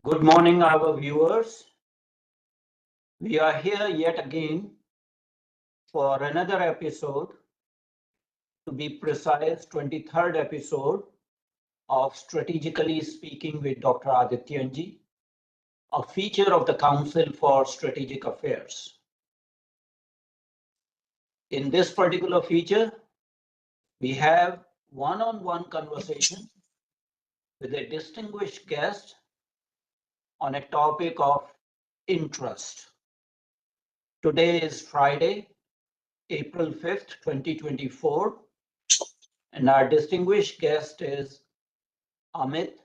Good morning, our viewers. We are here yet again for another episode, to be precise, 23rd episode of Strategically Speaking with Dr. Adityanjee, a feature of the Council for Strategic Affairs. In this particular feature, we have one-on-one conversation with a distinguished guest on a topic of interest. Today is Friday, April 5th, 2024, and our distinguished guest is Amit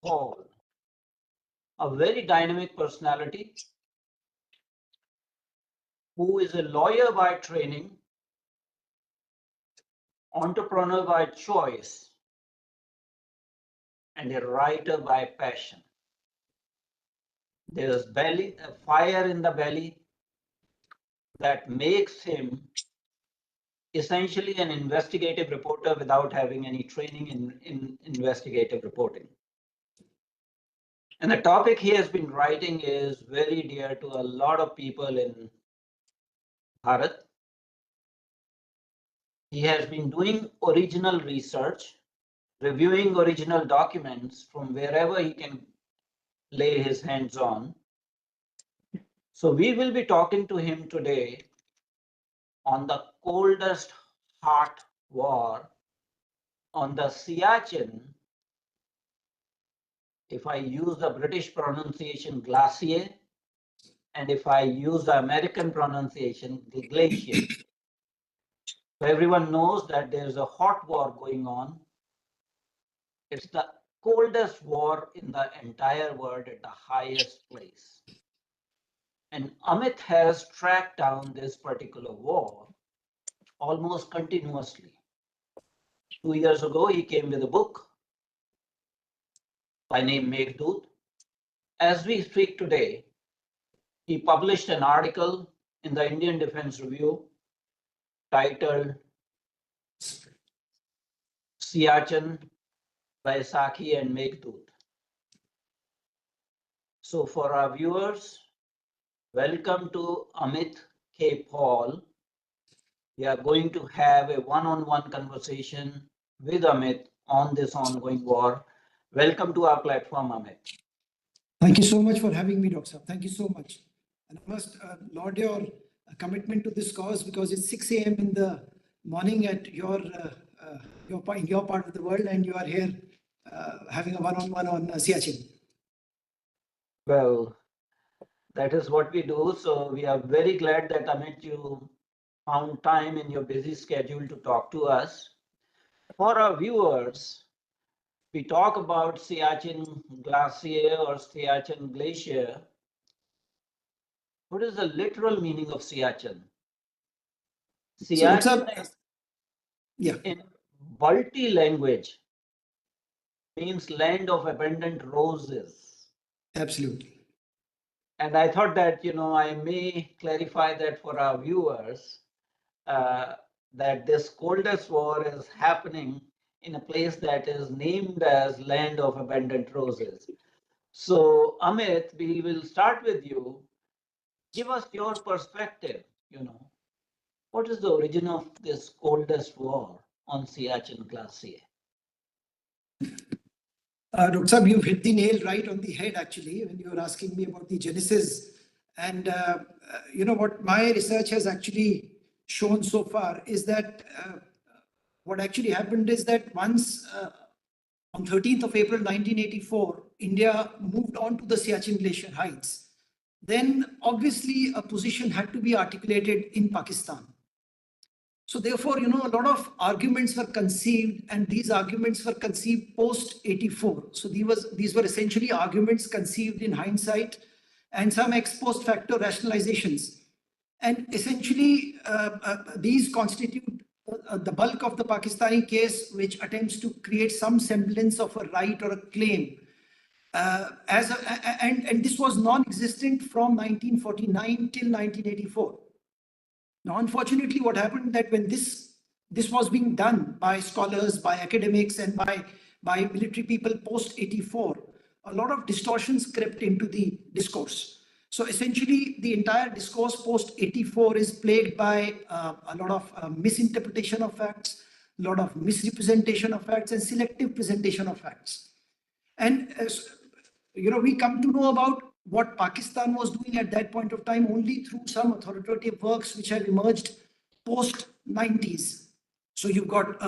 Paul, a very dynamic personality who is a lawyer by training, entrepreneur by choice, and a writer by passion. There is a fire in the belly that makes him essentially an investigative reporter without having any training in investigative reporting. And the topic he has been writing is very dear to a lot of people in Bharat. He has been doing original research, reviewing original documents from wherever he can lay his hands on. So we will be talking to him today on the coldest hot war, on the Siachen, if I use the British pronunciation glacier, and if I use the American pronunciation glacier. So everyone knows that there's a hot war going on. It's the coldest war in the entire world at the highest place. And Amit has tracked down this particular war almost continuously. 2 years ago, he came with a book by name Meghdoot. As we speak today, he published an article in the Indian Defense Review titled Siachen, Vaisakhi and Meghdoot. So for our viewers, welcome to Amit K Paul. We are going to have a one-on-one conversation with Amit on this ongoing war. Welcome to our platform, Amit. Thank you so much for having me, Dr. Thank you so much. And I must laud your commitment to this cause, because it's 6 a.m. in the morning at your part of the world, and you are here having a one-on-one on Siachen. Well, that is what we do. So we are very glad that, Amit, you found time in your busy schedule to talk to us. For our viewers, we talk about Siachen Glacier or Siachen Glacier. What is the literal meaning of Siachen? Siachen in Balti language means land of abundant roses. Absolutely. And I thought that, I may clarify that for our viewers, that this coldest war is happening in a place that is named as land of abundant roses. So Amit, we will start with you. Give us your perspective, what is the origin of this coldest war on Siachen Glacier? Dr. You've hit the nail right on the head, actually, when you were asking me about the genesis. And what my research has actually shown so far is that what actually happened is that once on 13th of April 1984, India moved on to the Siachen Glacier heights, then obviously a position had to be articulated in Pakistan. So therefore, a lot of arguments were conceived, and these arguments were conceived post 84. So these were essentially arguments conceived in hindsight and some ex post facto rationalizations. And essentially, these constitute the bulk of the Pakistani case, which attempts to create some semblance of a right or a claim. And this was non-existent from 1949 till 1984. Now, unfortunately, what happened that when this was being done by scholars, by academics, and by by military people post 84, a lot of distortions crept into the discourse. So essentially, the entire discourse post 84 is plagued by a lot of misinterpretation of facts, a lot of misrepresentation of facts, and selective presentation of facts. And we come to know about what Pakistan was doing at that point of time only through some authoritative works which have emerged post 90s. So you've got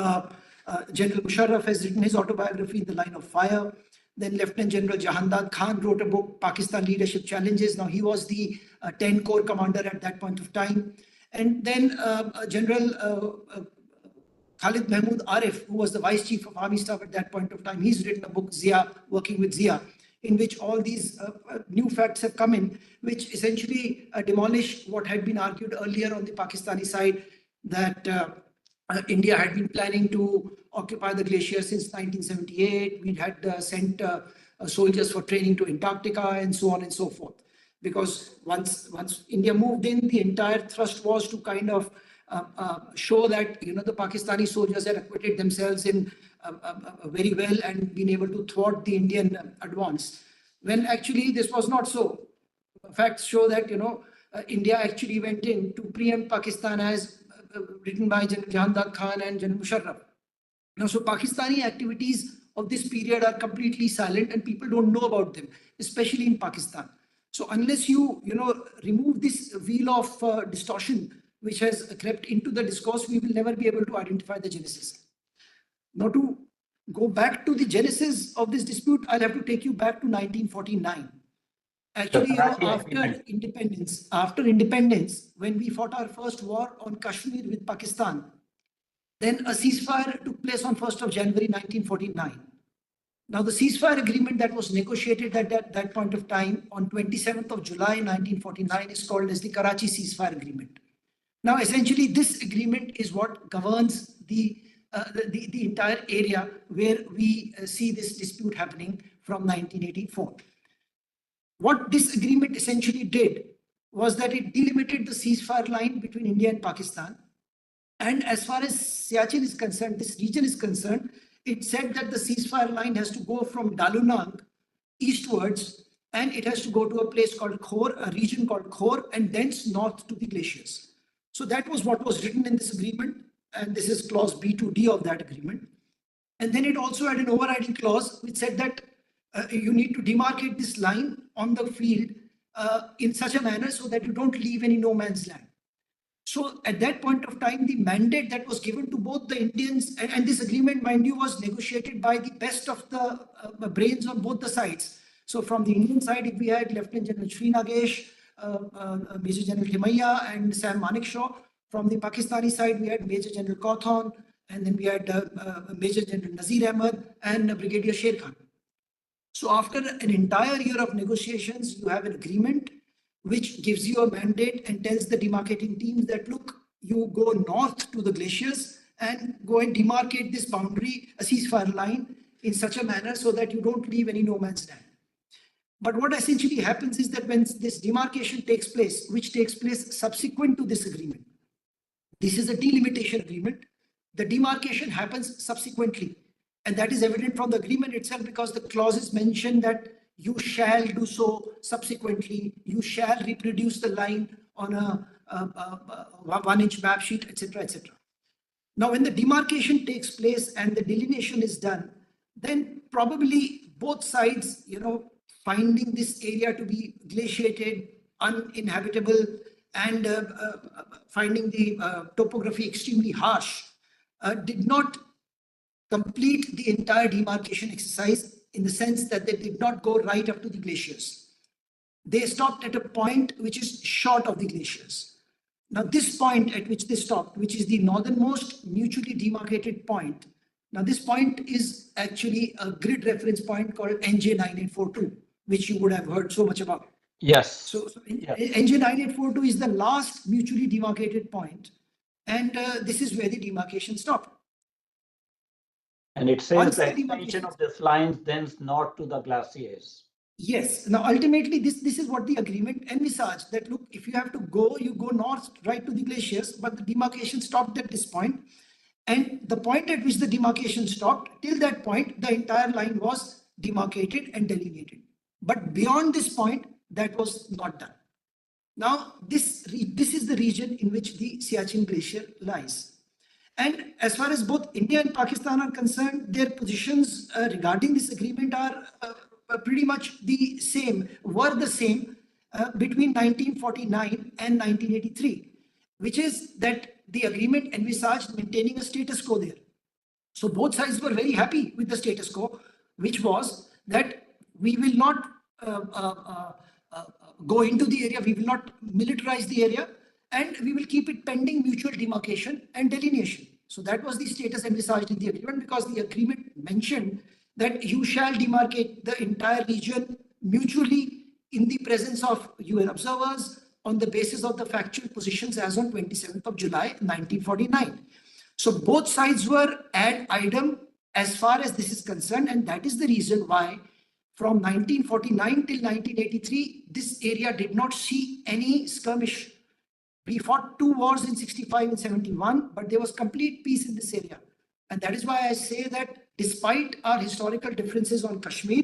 General Musharraf has written his autobiography, In the Line of Fire. Then Lieutenant General Jahandad Khan wrote a book, Pakistan Leadership Challenges. Now he was the 10 Corps commander at that point of time. And then General Khalid Mahmood Arif, who was the Vice Chief of Army Staff at that point of time, he's written a book, Zia, Working with Zia, in which all these new facts have come in, which essentially demolish what had been argued earlier on the Pakistani side, that India had been planning to occupy the glacier since 1978. We had sent soldiers for training to Antarctica and so on and so forth. Because once India moved in, the entire thrust was to kind of show that the Pakistani soldiers had acquitted themselves in very well and been able to thwart the Indian advance. When actually this was not so. Facts show that India actually went in to preempt Pakistan as written by General Jahandad Khan and General Musharraf. Now, so Pakistani activities of this period are completely silent and people don't know about them, especially in Pakistan. So unless you remove this wheel of distortion which has crept into the discourse, we will never be able to identify the genesis. Now, to go back to the genesis of this dispute, I'll have to take you back to 1949. Actually, after independence, when we fought our first war on Kashmir with Pakistan, then a ceasefire took place on 1st of January 1949. Now, the ceasefire agreement that was negotiated at that point of time on 27th of July 1949 is called as the Karachi ceasefire agreement. Now, essentially, this agreement is what governs the entire area where we see this dispute happening from 1984. What this agreement essentially did was that it delimited the ceasefire line between India and Pakistan. And as far as Siachen is concerned, this region is concerned, it said that the ceasefire line has to go from Dalunang eastwards, and it has to go to a place called Khor, a region called Khor, and thence north to the glaciers. So that was what was written in this agreement. And this is clause B2D of that agreement. And then it also had an overriding clause which said that you need to demarcate this line on the field in such a manner so that you don't leave any no man's land. So at that point of time, the mandate that was given to both the Indians, and this agreement, mind you, was negotiated by the best of the brains on both the sides. So from the Indian side, if we had Lieutenant General Sri Nagesh, Major General Timaiya and Sam Manekshaw. From the Pakistani side, we had Major General Cawthon, and then we had Major General Nazir Ahmed and Brigadier Sher Khan. So after an entire year of negotiations, you have an agreement which gives you a mandate and tells the demarcating teams that, look, you go north to the glaciers and go and demarcate this boundary, a ceasefire line, in such a manner so that you don't leave any no man's land. But what essentially happens is that when this demarcation takes place, which takes place subsequent to this agreement, this is a delimitation agreement. The demarcation happens subsequently. And that is evident from the agreement itself because the clauses mention that you shall do so subsequently. You shall reproduce the line on a 1-inch map sheet, etc., etc. Now, when the demarcation takes place and the delineation is done, then probably both sides, finding this area to be glaciated, uninhabitable, and finding the topography extremely harsh, did not complete the entire demarcation exercise in the sense that they did not go right up to the glaciers. They stopped at a point which is short of the glaciers. Now, this point at which they stopped, which is the northernmost mutually demarcated point, now this point is actually a grid reference point called NJ9842, which you would have heard so much about. Yes. So NJ9842 is the last mutually demarcated point, and this is where the demarcation stopped. And it says the extension of this line thence north to the glaciers. Yes. Now, ultimately, this is what the agreement envisaged, that look, if you have to go, you go north right to the glaciers, but the demarcation stopped at this point. And the point at which the demarcation stopped, till that point, the entire line was demarcated and delineated. But beyond this point, that was not done. Now, this is the region in which the Siachen Glacier lies. And as far as both India and Pakistan are concerned, their positions regarding this agreement are pretty much the same, were the same between 1949 and 1983, which is that the agreement envisaged maintaining a status quo there. So both sides were very happy with the status quo, which was that we will not go into the area, we will not militarize the area, and we will keep it pending mutual demarcation and delineation. So that was the status envisaged in the agreement, because the agreement mentioned that you shall demarcate the entire region mutually in the presence of UN observers on the basis of the factual positions as on 27th of July 1949. So both sides were ad idem as far as this is concerned, and that is the reason why from 1949 till 1983, this area did not see any skirmish. We fought 2 wars in 65 and 71, but there was complete peace in this area. And that is why I say that despite our historical differences on Kashmir,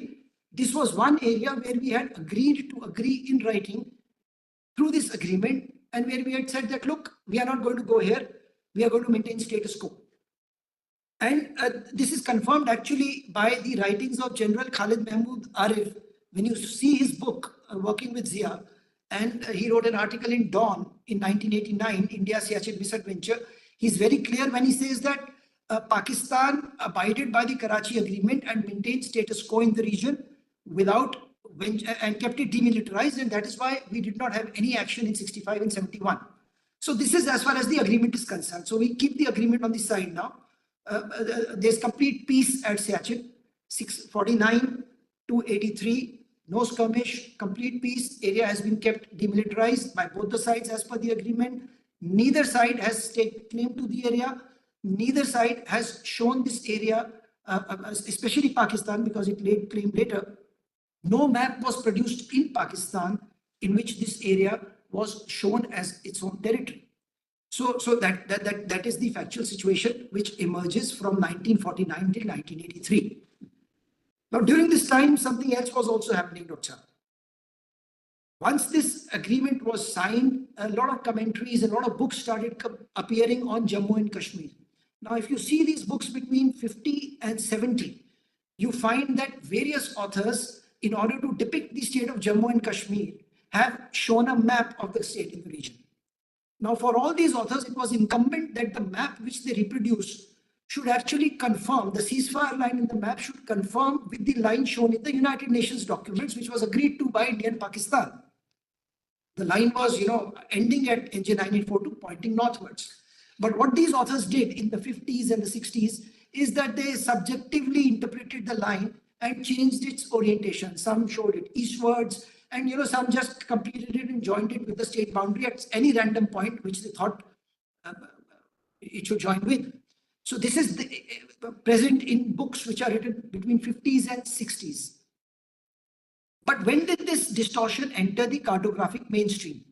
this was one area where we had agreed to agree in writing through this agreement, and where we had said that, look, we are not going to go here, we are going to maintain status quo. And this is confirmed actually by the writings of General Khalid Mahmood Arif. When you see his book, Working with Zia, and he wrote an article in Dawn in 1989, India Siachen Misadventure, he's very clear when he says that Pakistan abided by the Karachi agreement and maintained status quo in the region without and kept it demilitarized, and that is why we did not have any action in 65 and 71. So this is as far as the agreement is concerned. So we keep the agreement on the side now. There's complete peace at Siachen, 649 to 83, no skirmish, complete peace. Area has been kept demilitarized by both the sides as per the agreement. Neither side has taken claim to the area. Neither side has shown this area, especially Pakistan, because it laid claim later. No map was produced in Pakistan in which this area was shown as its own territory. So that is the factual situation which emerges from 1949 till 1983. Now, during this time, something else was also happening, Dr. Once this agreement was signed, a lot of commentaries and a lot of books started appearing on Jammu and Kashmir. Now, if you see these books between 50 and 70, you find that various authors, in order to depict the state of Jammu and Kashmir, have shown a map of the state in the region. Now, for all these authors, it was incumbent that the map which they reproduce should actually confirm, the ceasefire line in the map should confirm with the line shown in the United Nations documents, which was agreed to by India and Pakistan. The line was, ending at NJ 9842, pointing northwards. But what these authors did in the 50s and the 60s is that they subjectively interpreted the line and changed its orientation. Some showed it eastwards, and some just completed it and joined it with the state boundary at any random point which they thought it should join with. So this is present in books which are written between 50s and 60s. But when did this distortion enter the cartographic mainstream?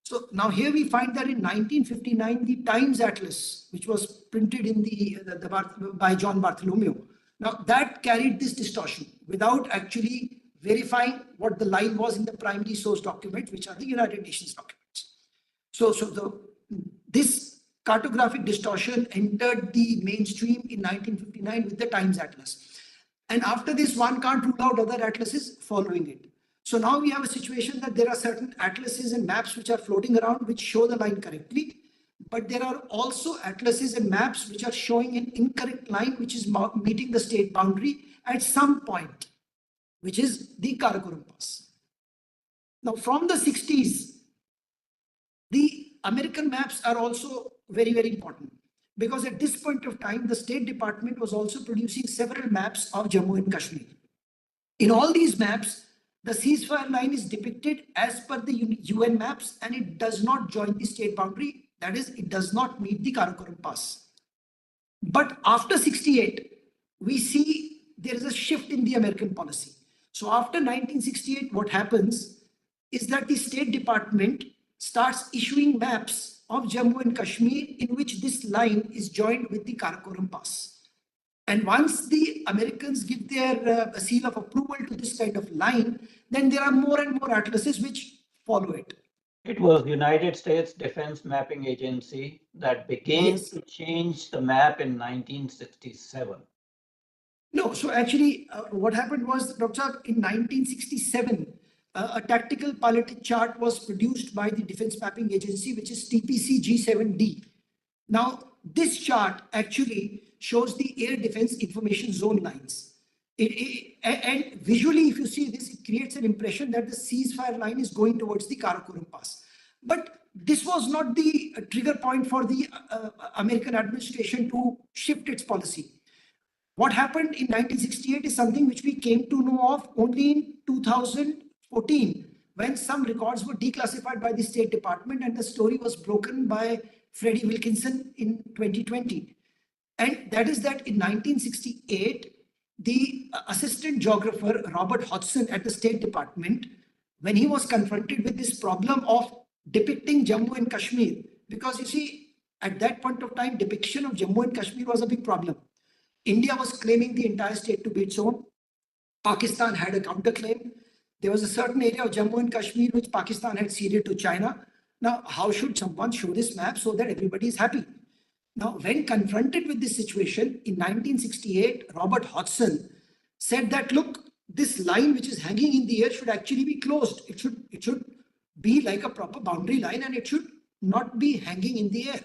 So now here we find that in 1959, the Times Atlas, which was printed in by John Bartholomew, now that carried this distortion without actually verifying what the line was in the primary source documents, which are the United Nations documents. So this cartographic distortion entered the mainstream in 1959 with the Times Atlas. And after this, one can't rule out other atlases following it. So now we have a situation that there are certain atlases and maps which are floating around which show the line correctly, but there are also atlases and maps which are showing an incorrect line which is meeting the state boundary at some point, which is the Karakoram Pass. Now, from the 60s, the American maps are also very, very important, because at this point of time, the State Department was also producing several maps of Jammu and Kashmir. In all these maps, the ceasefire line is depicted as per the UN maps, and it does not join the state boundary. That is, it does not meet the Karakoram Pass. But after 68, we see there is a shift in the American policy. So after 1968, what happens is that the State Department starts issuing maps of Jammu and Kashmir in which this line is joined with the Karakoram Pass. And once the Americans give their seal of approval to this kind of line, then there are more and more atlases which follow it. It was United States Defense Mapping Agency that began to change the map in 1967. No, so actually what happened was, Dr. Saab, in 1967, a tactical piloted chart was produced by the Defense Mapping Agency, which is TPC G7D. Now, this chart actually shows the air defense information zone lines. And visually, if you see this, it creates an impression that the ceasefire line is going towards the Karakoram Pass. But this was not the trigger point for the American administration to shift its policy. What happened in 1968 is something which we came to know of only in 2014, when some records were declassified by the State Department and the story was broken by Freddie Wilkinson in 2020. And that is that in 1968, the assistant geographer Robert Hodgson at the State Department, when he was confronted with this problem of depicting Jammu and Kashmir, because you see, at that point of time, depiction of Jammu and Kashmir was a big problem. India was claiming the entire state to be its own. Pakistan had a counterclaim. There was a certain area of Jammu and Kashmir which Pakistan had ceded to China. Now, how should someone show this map so that everybody is happy? Now, when confronted with this situation in 1968, Robert Hodgson said that, look, this line which is hanging in the air should actually be closed. It should be like a proper boundary line and it should not be hanging in the air.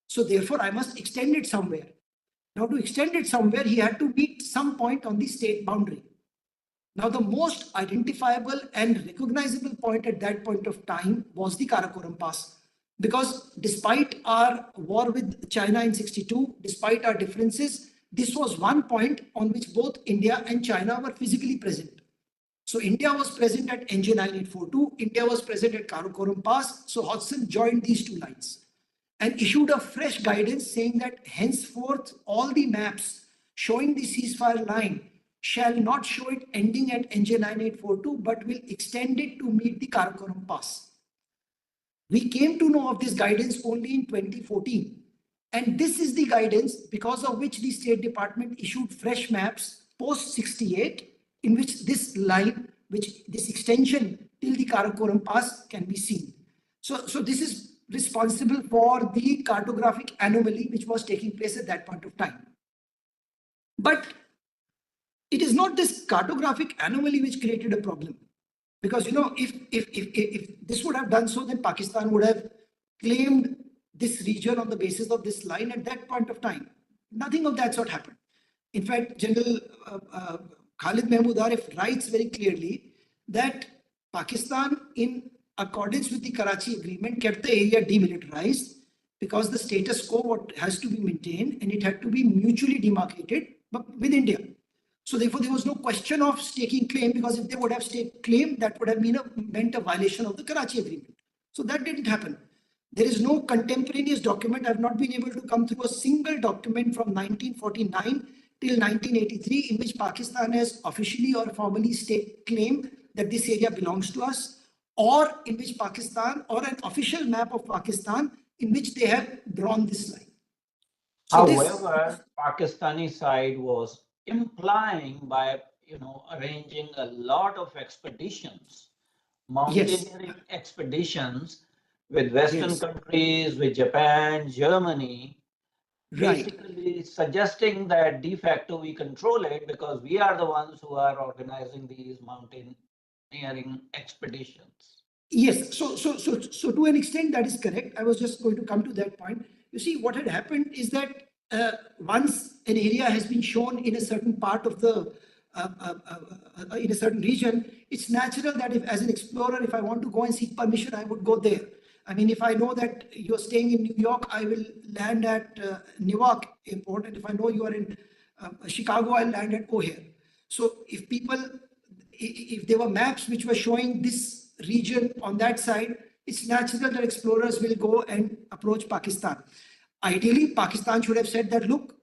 So therefore, I must extend it somewhere. Now, to extend it somewhere, he had to meet some point on the state boundary. Now, the most identifiable and recognizable point at that point of time was the Karakoram Pass. Because despite our war with China in 62, despite our differences, this was one point on which both India and China were physically present. So India was present at NJ 9842, India was present at Karakoram Pass. So Hodgson joined these two lines and issued a fresh guidance saying that henceforth all the maps showing the ceasefire line shall not show it ending at NJ 9842, but will extend it to meet the Karakoram Pass. We came to know of this guidance only in 2014. And this is the guidance because of which the State Department issued fresh maps post 68, in which this line, this extension till the Karakoram Pass can be seen. So this is responsible for the cartographic anomaly which was taking place at that point of time. But it is not this cartographic anomaly which created a problem. Because, you know, if this would have done so, then Pakistan would have claimed this region on the basis of this line at that point of time. Nothing of that sort happened. In fact, General Khalid Mahmood Arif writes very clearly that Pakistan, in accordance with the Karachi agreement, kept the area demilitarized because the status quo what has to be maintained and it had to be mutually demarcated with India. So therefore, there was no question of staking claim, because if they would have staked claim, that would have meant a violation of the Karachi agreement. So that didn't happen. There is no contemporaneous document. I've not been able to come through a single document from 1949 till 1983 in which Pakistan has officially or formally staked claim that this area belongs to us, or in which Pakistan, or an official map of Pakistan in which they have drawn this line. So however, Pakistani side was implying by, arranging a lot of expeditions, mountaineering expeditions with Western countries, with Japan, Germany, basically suggesting that de facto we control it because we are the ones who are organizing these mountaineering expeditions. Yes, so to an extent that is correct. I was just going to come to that point. You see, what had happened is that once an area has been shown in a certain part of the, in a certain region, it's natural that if, as an explorer, if I want to go and seek permission, I would go there. I mean, if I know that you're staying in New York, I will land at Newark Airport. And if I know you are in Chicago, I'll land at O'Hare. So if there were maps which were showing this region on that side, it's natural that explorers will go and approach Pakistan. Ideally, Pakistan should have said that, look,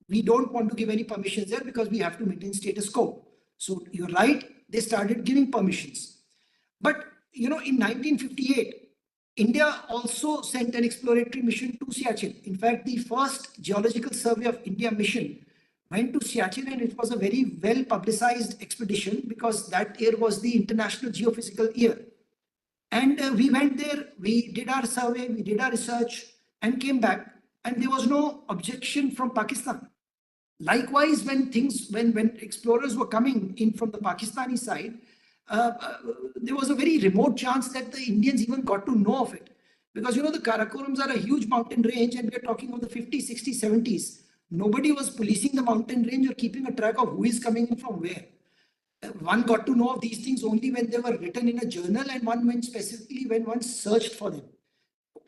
we don't want to give any permissions there because we have to maintain status quo. So you're right, they started giving permissions. But, in 1958, India also sent an exploratory mission to Siachen. In fact, the first Geological Survey of India mission went to Siachen, and it was a very well publicized expedition because that year was the International Geophysical Year. And we went there, we did our survey, we did our research and came back, and there was no objection from Pakistan. Likewise, when explorers were coming in from the Pakistani side, there was a very remote chance that the Indians even got to know of it. Because, the Karakorams are a huge mountain range, and we're talking of the 50s, 60s, 70s. Nobody was policing the mountain range or keeping a track of who is coming in from where. One got to know of these things only when they were written in a journal, and one went specifically when one searched for them.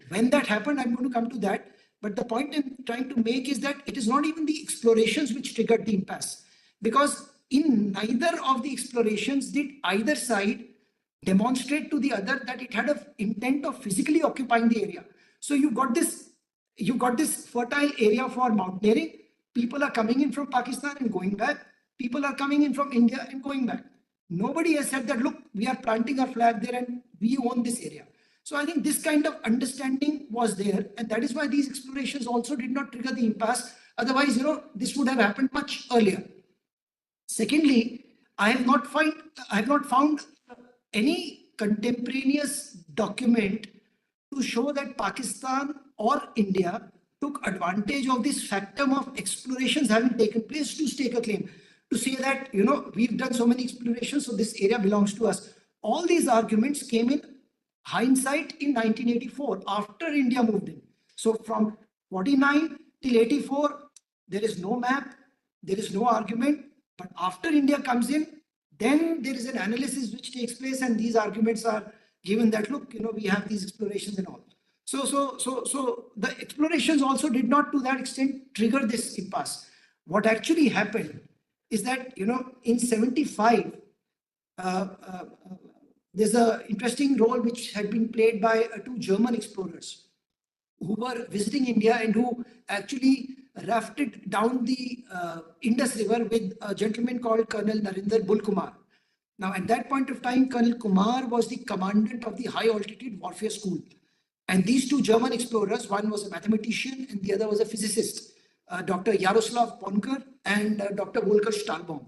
When that happened, I'm going to come to that. But the point I'm trying to make is that it is not even the explorations which triggered the impasse, because in neither of the explorations did either side demonstrate to the other that it had an intent of physically occupying the area. So you got this fertile area for mountaineering. People are coming in from Pakistan and going back. People are coming in from India and going back. Nobody has said that, look, we are planting our flag there and we own this area. So I think this kind of understanding was there, and that is why these explorations also did not trigger the impasse. Otherwise, this would have happened much earlier. Secondly, I have not found any contemporaneous document to show that Pakistan or India took advantage of this factum of explorations having taken place to stake a claim, to say that, we've done so many explorations, so this area belongs to us. All these arguments came in hindsight in 1984, after India moved in. So from 49 till 84, there is no map, there is no argument. But after India comes in, then there is an analysis which takes place, and these arguments are given that, look, we have these explorations and all. So the explorations also did not to that extent trigger this impasse. What actually happened is that, in 75, there's an interesting role which had been played by two German explorers who were visiting India and who actually rafted down the Indus River with a gentleman called Colonel Narinder Bull Kumar. Now, at that point of time, Colonel Kumar was the commandant of the High Altitude Warfare School. And these two German explorers, one was a mathematician and the other was a physicist, Dr. Jaroslav Ponker and Dr. Volker Stahlbaum.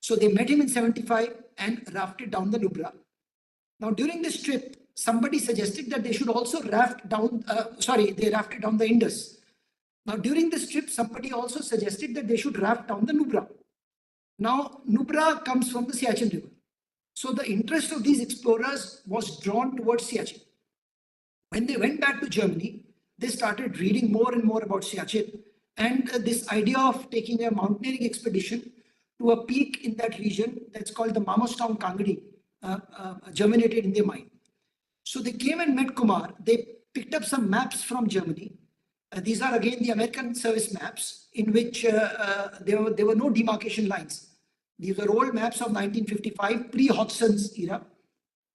So they met him in 75 and rafted down the Nubra. Now, during this trip, somebody suggested that they should also raft down, they rafted down the Indus. Now, during this trip, somebody also suggested that they should raft down the Nubra. Now, Nubra comes from the Siachen River. So the interest of these explorers was drawn towards Siachen. When they went back to Germany, they started reading more and more about Siachen, and this idea of taking a mountaineering expedition to a peak in that region that's called the Mammostown Kangadi germinated in their mind. So they came and met Kumar. They picked up some maps from Germany. These are again the American service maps in which there were no demarcation lines. These were old maps of 1955, pre-Hodgson's era.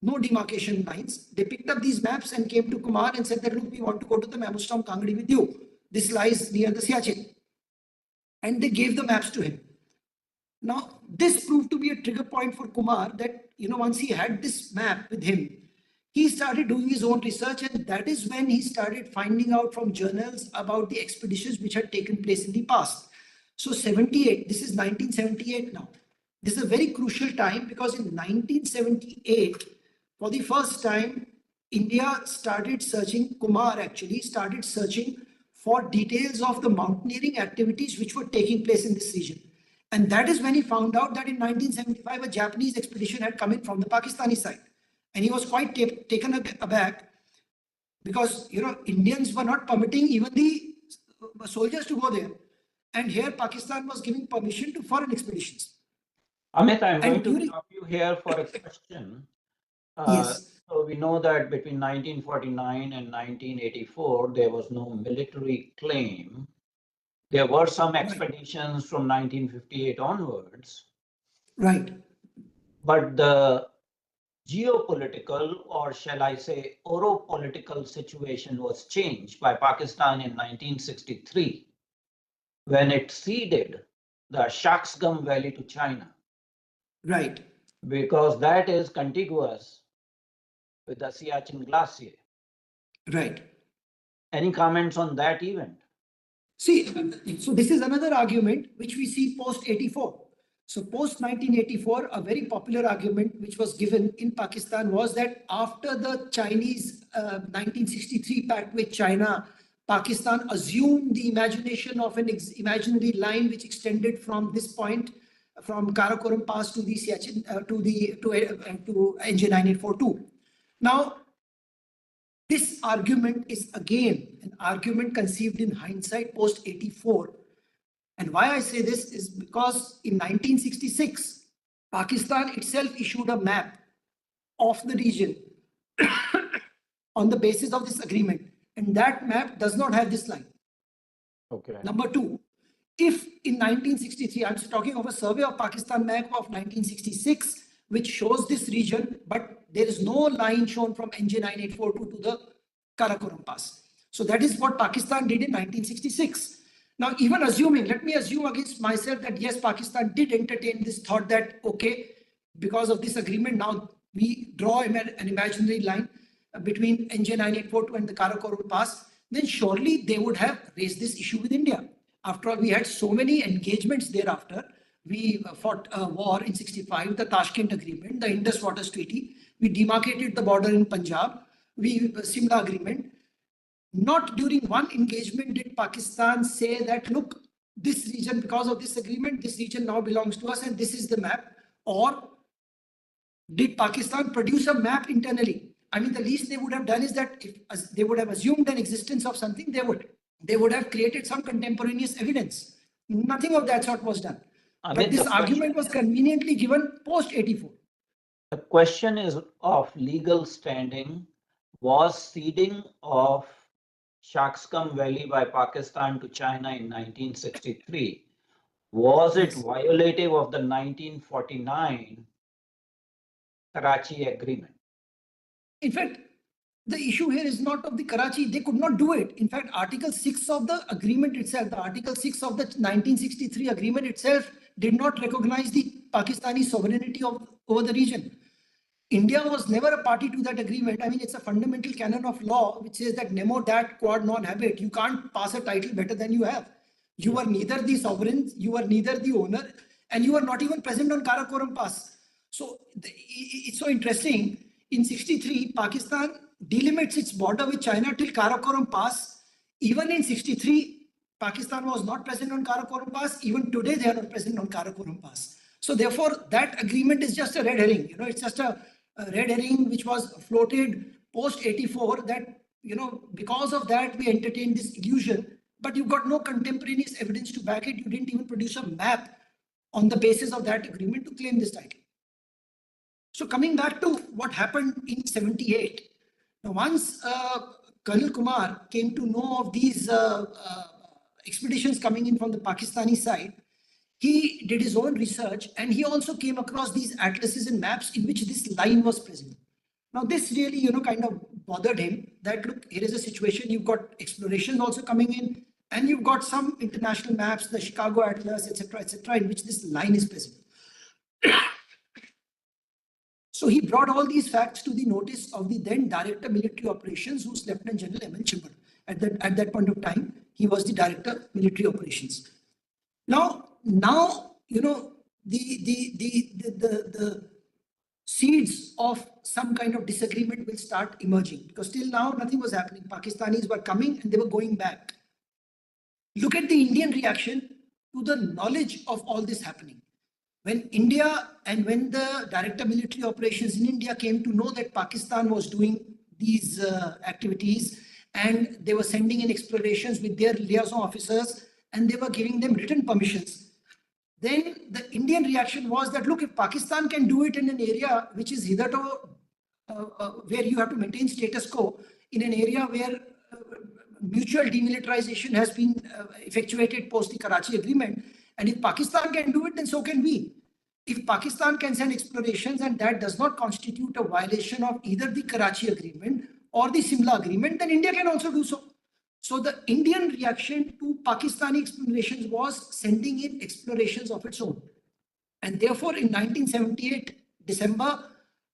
No demarcation lines. They picked up these maps and came to Kumar and said that, look, we want to go to the Mammostown Kangadi with you. This lies near the Siachen. And they gave the maps to him. Now, this proved to be a trigger point for Kumar that, once he had this map with him, he started doing his own research, and that is when he started finding out from journals about the expeditions which had taken place in the past. So 78, this is 1978 now. This is a very crucial time because in 1978, for the first time, India started searching, Kumar actually started searching for details of the mountaineering activities which were taking place in this region. And that is when he found out that in 1975, a Japanese expedition had come in from the Pakistani side. And he was quite taken aback because, Indians were not permitting even the soldiers to go there. And here Pakistan was giving permission to foreign expeditions. Amit, I'm going to stop you here for a question. Yes. So we know that between 1949 and 1984, there was no military claim. There were some expeditions from 1958 onwards. Right. But the geopolitical, or shall I say, oropolitical situation was changed by Pakistan in 1963 when it ceded the Shaksgam Valley to China. Right. Because that is contiguous with the Siachen Glacier. Right. Any comments on that event? See, so this is another argument which we see post 84. So post 1984, a very popular argument which was given in Pakistan was that after the Chinese 1963 pact with China, Pakistan assumed the imagination of an imaginary line which extended from this point, from Karakoram Pass to the Siachen, to NJ 9842. Now, this argument is again an argument conceived in hindsight post 84. And why I say this is because in 1966, Pakistan itself issued a map of the region on the basis of this agreement. And that map does not have this line. Okay. Number two, if in 1963, I'm talking of a survey of Pakistan map of 1966, which shows this region, but there is no line shown from NJ 9842 to the Karakoram Pass. So that is what Pakistan did in 1966. Now, even assuming, let me assume against myself that yes, Pakistan did entertain this thought that, okay, because of this agreement, now we draw an imaginary line between NJ 9842 and the Karakoram Pass, then surely they would have raised this issue with India. After all, we had so many engagements thereafter. We fought a war in 65, the Tashkent Agreement, the Indus Waters Treaty. We demarcated the border in Punjab. Simla Agreement. Not during one engagement did Pakistan say that, look, this region, because of this agreement, this region now belongs to us and this is the map. Or did Pakistan produce a map internally? I mean, the least they would have done is that if they would have assumed an existence of something, they would have created some contemporaneous evidence. Nothing of that sort was done. But this argument was conveniently given post 84. The question is of legal standing. Was ceding of Shaksgam Valley by Pakistan to China in 1963, was it violative of the 1949 Karachi Agreement? In fact, the issue here is not of the Karachi. They could not do it. In fact, Article 6 of the agreement itself, the Article 6 of the 1963 agreement itself did not recognize the Pakistani sovereignty over the region. India was never a party to that agreement. I mean, it's a fundamental canon of law which says that nemo dat quod non habet. You can't pass a title better than you have. You are neither the sovereign, you are neither the owner, and you are not even present on Karakoram Pass. So it's so interesting. In 63, Pakistan delimits its border with China till Karakoram Pass. Even in 63, Pakistan was not present on Karakoram Pass. Even today, they are not present on Karakoram Pass. So therefore, that agreement is just a red herring. You know, it's just a red herring which was floated post 84 that, you know, because of that we entertained this illusion, but you've got no contemporaneous evidence to back it. You didn't even produce a map on the basis of that agreement to claim this title. So coming back to what happened in 78, now once Colonel Kumar came to know of these expeditions coming in from the Pakistani side, he did his own research and he also came across these atlases and maps in which this line was present. Now this really, you know, kind of bothered him that, look, here is a situation, you've got exploration also coming in and you've got some international maps, the Chicago Atlas, etc., in which this line is present. So he brought all these facts to the notice of the then Director Military Operations, who's Lieutenant General M.L. Chimbar. At that point of time, he was the Director Military Operations. Now, you know, the seeds of some kind of disagreement will start emerging, because till now nothing was happening. Pakistanis were coming and they were going back. Look at the Indian reaction to the knowledge of all this happening. When India and when the Director Military Operations in India came to know that Pakistan was doing these activities and they were sending in explorations with their liaison officers and they were giving them written permissions, then the Indian reaction was that, look, if Pakistan can do it in an area which is hitherto where you have to maintain status quo, in an area where mutual demilitarization has been effectuated post the Karachi Agreement, and if Pakistan can do it, then so can we. If Pakistan can send explorations and that does not constitute a violation of either the Karachi Agreement or the Simla Agreement, then India can also do so. So the Indian reaction to Pakistani explorations was sending in explorations of its own. And therefore, in 1978, December,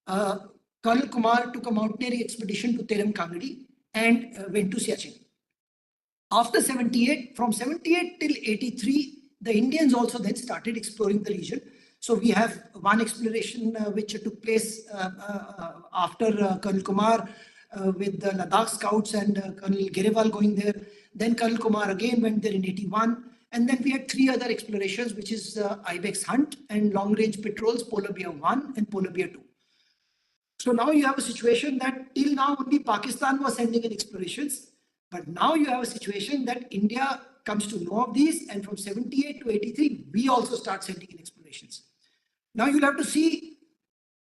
Colonel Kumar took a mountaineering expedition to Teram Kangadi and went to Siachen. After 78, from 78 till 83, the Indians also then started exploring the region. So we have one exploration which took place after Colonel Kumar with the Ladakh scouts and Colonel Gerewal going there. Then Colonel Kumar again went there in 81. And then we had three other explorations, which is Ibex Hunt and long range patrols, Polar Bear 1 and Polar Bear 2. So now you have a situation that till now only Pakistan was sending in explorations. But now you have a situation that India comes to know of these, and from 78 to 83, we also start sending in explorations. Now you'll have to see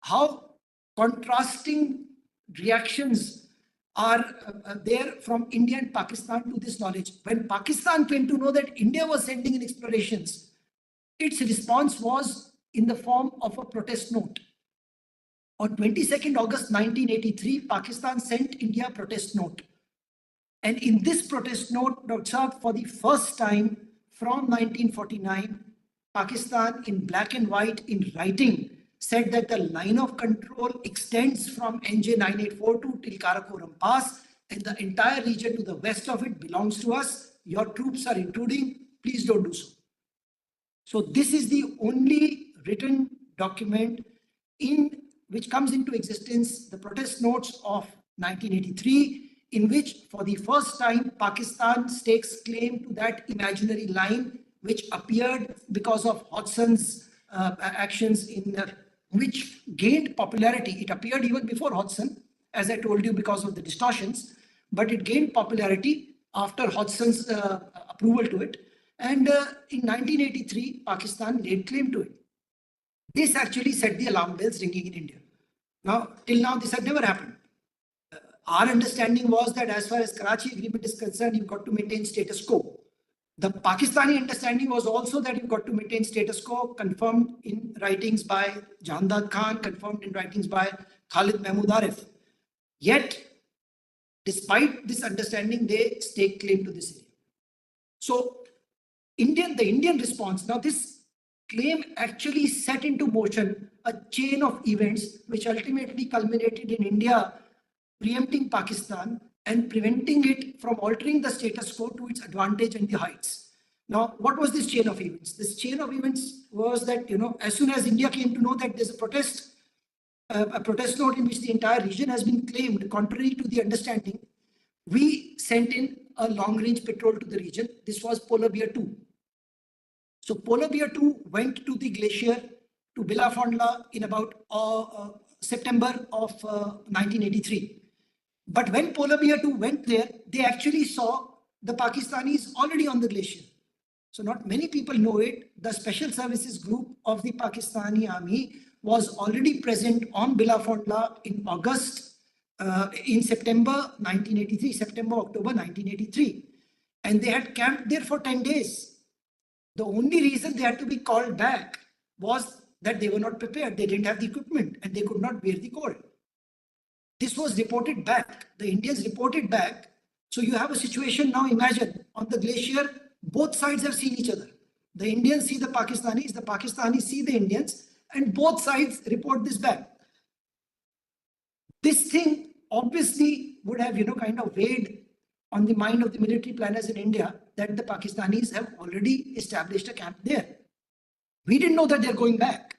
how contrasting reactions are there from India and Pakistan to this knowledge. When Pakistan came to know that India was sending in explorations, its response was in the form of a protest note. On 22nd August 1983, Pakistan sent India a protest note. And in this protest note, Dr. Saab, for the first time from 1949, Pakistan in black and white in writing said that the line of control extends from NJ 9842 till Karakoram Pass, and the entire region to the west of it belongs to us. Your troops are intruding. Please don't do so. So this is the only written document in which comes into existence, the protest notes of 1983, in which for the first time Pakistan stakes claim to that imaginary line which appeared because of Hodgson's actions in which gained popularity. It appeared even before Hodgson, as I told you, because of the distortions, but it gained popularity after Hodgson's approval to it. And in 1983, Pakistan laid claim to it. This actually set the alarm bells ringing in India. Now, till now, this had never happened. Our understanding was that as far as Karachi agreement is concerned, you've got to maintain status quo. The Pakistani understanding was also that you've got to maintain status quo, confirmed in writings by Jahandad Khan, confirmed in writings by Khalid Mahmood Arif. Yet, despite this understanding, they stake claim to this area. So, the Indian response, now this claim actually set into motion a chain of events which ultimately culminated in India preempting Pakistan and preventing it from altering the status quo to its advantage and the heights. Now, what was this chain of events? This chain of events was that, as soon as India came to know that there's a protest note in which the entire region has been claimed contrary to the understanding, we sent in a long-range patrol to the region. This was Polar Bear 2. So Polar Bear 2 went to the glacier to Bilafondla in about September of 1983. But when Polar Bear 2 went there, they actually saw the Pakistanis already on the glacier. So not many people know it. The Special Services Group of the Pakistani Army was already present on Bilafondla in in September 1983, October 1983. And they had camped there for 10 days. The only reason they had to be called back was that they were not prepared. They didn't have the equipment and they could not bear the cold. This was reported back. The Indians reported back. So you have a situation now, imagine, on the glacier, both sides have seen each other. The Indians see the Pakistanis see the Indians, and both sides report this back. This thing obviously would have, kind of weighed on the mind of the military planners in India that the Pakistanis have already established a camp there. We didn't know that they're going back.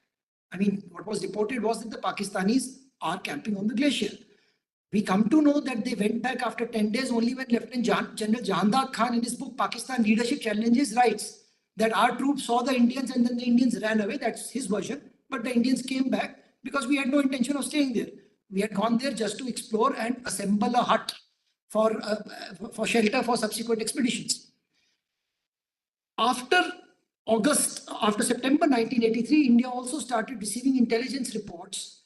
I mean, what was reported was that the Pakistanis are camping on the glacier. We come to know that they went back after 10 days only when Lieutenant General Jahandad Khan in his book Pakistan Leadership Challenges writes that our troops saw the Indians and then the Indians ran away. That's his version. But the Indians came back because we had no intention of staying there. We had gone there just to explore and assemble a hut for shelter for subsequent expeditions. After September 1983, India also started receiving intelligence reports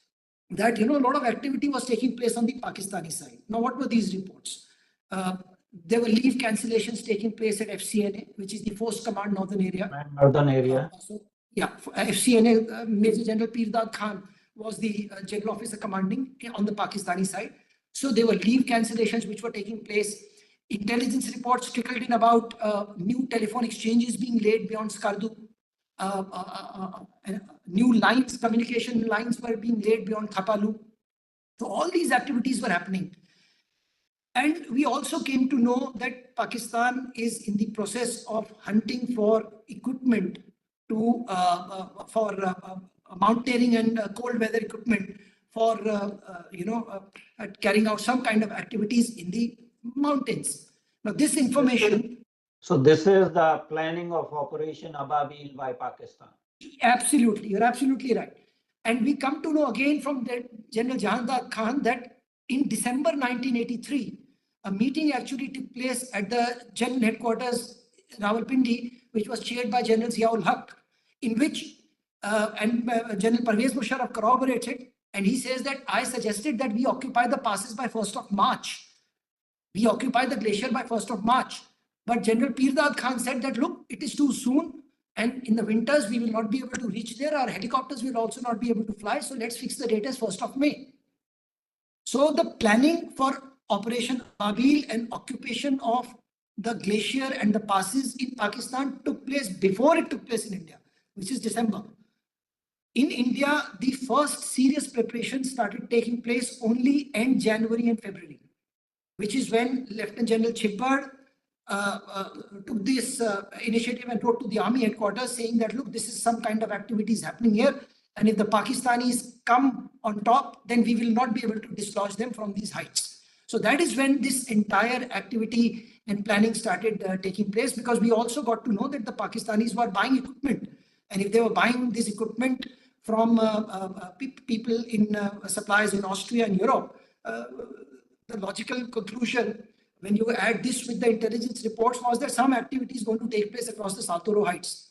that, a lot of activity was taking place on the Pakistani side. Now, what were these reports? There were leave cancellations taking place at FCNA, which is the Force Command Northern Area. FCNA, Major General Pirdad Khan was the general officer commanding on the Pakistani side. So there were leave cancellations which were taking place. Intelligence reports trickled in about new telephone exchanges being laid beyond Skardu. New lines, communication lines were being laid beyond Thapalu. So all these activities were happening. And we also came to know that Pakistan is in the process of hunting for equipment to for mountaineering and cold weather equipment for carrying out some kind of activities in the mountains. Now, this information. So this is the planning of Operation Ababil by Pakistan. Absolutely, you're absolutely right. And we come to know again from the General Jahandar Khan that in December 1983, a meeting actually took place at the General Headquarters, Rawalpindi, which was chaired by General Ziaul Haq, in which General Parvez Musharraf corroborates it, and he says that I suggested that we occupy the passes by 1st of March. We occupy the glacier by 1st of March. But General Pirdad Khan said that, look, it is too soon. And in the winters, we will not be able to reach there. Our helicopters will also not be able to fly. So let's fix the date as 1st of May. So the planning for Operation Ababil and occupation of the glacier and the passes in Pakistan took place before it took place in India, which is December. In India, the first serious preparation started taking place only end January and February, which is when Lieutenant General Chibbard took this initiative and wrote to the army headquarters saying that, look, this is some kind of activities happening here. And if the Pakistanis come on top, then we will not be able to dislodge them from these heights. So that is when this entire activity and planning started taking place, because we also got to know that the Pakistanis were buying equipment. And if they were buying this equipment from people in suppliers in Austria and Europe, the logical conclusion when you add this with the intelligence reports was that some activity is going to take place across the Saltoro Heights.